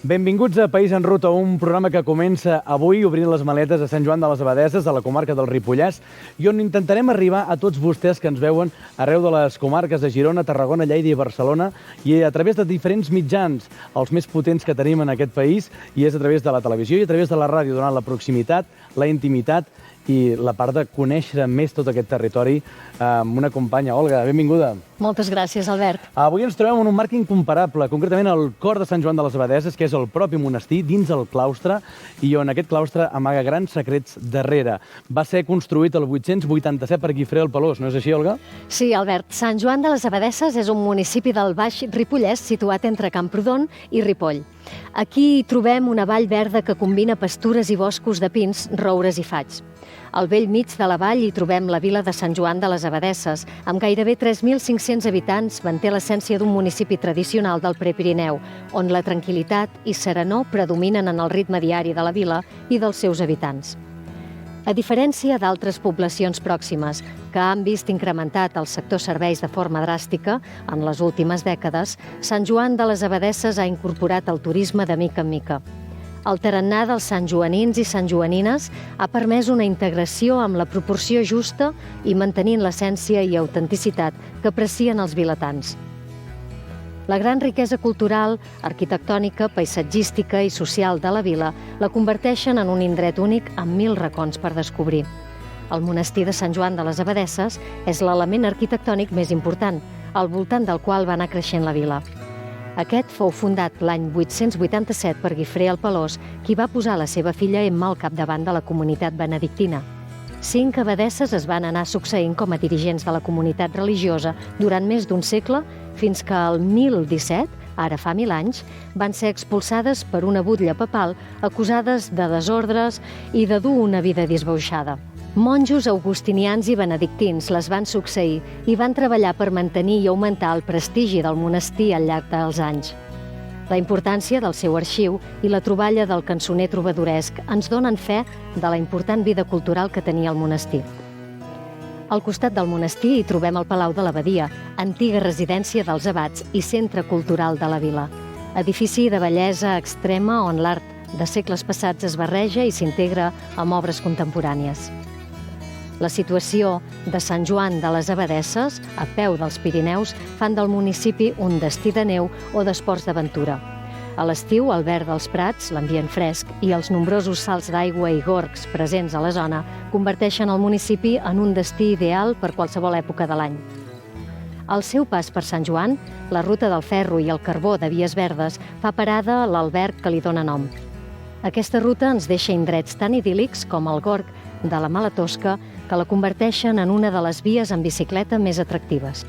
Benvinguts a País en Ruta, un programa que comença avui obrint les maletes a Sant Joan de les Abadesses, a la comarca del Ripollès, i on intentarem arribar a tots vostès que ens veuen arreu de les comarques de Girona, Tarragona, Lleida i Barcelona, i a través de diferents mitjans, els més potents que tenim en aquest país, i és a través de la televisió i a través de la ràdio, donant la proximitat, la intimitat i la part de conèixer més tot aquest territori amb una companya. Olga, benvinguda. Moltes gràcies, Albert. Avui ens trobem en un marc incomparable, concretament al cor de Sant Joan de les Abadesses, que és el propi monestir dins el claustre, i on aquest claustre amaga grans secrets darrere. Va ser construït el 887 per Guifré el Pelós, no és així, Olga? Sí, Albert. Sant Joan de les Abadesses és un municipi del Baix Ripollès situat entre Camprodon i Ripoll. Aquí trobem una vall verda que combina pastures i boscos de pins, roures i faigs. Al bell mig de la vall hi trobem la vila de Sant Joan de les Abadesses, amb gairebé 3.500 habitants, manté l'essència d'un municipi tradicional del Prepirineu, on la tranquil·litat i serenor predominen en el ritme diari de la vila i dels seus habitants. A diferència d'altres poblacions pròximes, que han vist incrementat el sector serveis de forma dràstica en les últimes dècades, Sant Joan de les Abadesses ha incorporat el turisme de mica en mica. El tarannà dels santjoanins i santjoanines ha permès una integració amb la proporció justa i mantenint l'essència i autenticitat que aprecien els vilatans. La gran riquesa cultural, arquitectònica, paisatgística i social de la vila la converteixen en un indret únic amb 1.000 racons per descobrir. El monestir de Sant Joan de les Abadesses és l'element arquitectònic més important, al voltant del qual va anar creixent la vila. Aquest fou fundat l'any 887 per Guifré el Pelós, qui va posar la seva filla Emma al capdavant de la comunitat benedictina. 5 abadesses es van anar succeint com a dirigents de la comunitat religiosa durant més d'un segle, fins que el 1017, ara fa 1.000 anys, van ser expulsades per una butlla papal acusades de desordres i de dur una vida disbauxada. Monjos augustinians i benedictins les van succeir i van treballar per mantenir i augmentar el prestigi del monestir al llarg dels anys. La importància del seu arxiu i la troballa del cançoner trobadoresc ens donen fe de la important vida cultural que tenia el monestir. Al costat del monestir hi trobem el Palau de l'Abadia, antiga residència dels abats i centre cultural de la vila. Edifici de bellesa extrema on l'art de segles passats es barreja i s'integra amb obres contemporànies. La situació de Sant Joan de les Abadesses, a peu dels Pirineus, fan del municipi un destí de neu o d'esports d'aventura. A l'estiu, el verd dels prats, l'ambient fresc i els nombrosos salts d'aigua i gorgs presents a la zona converteixen el municipi en un destí ideal per qualsevol època de l'any. Al seu pas per Sant Joan, la ruta del ferro i el carbó de Vies Verdes fa parada a l'alberg que li dóna nom. Aquesta ruta ens deixa indrets tan idíl·lics com el gorg de la Mala Tosca, que la converteixen en una de les vies en bicicleta més atractives.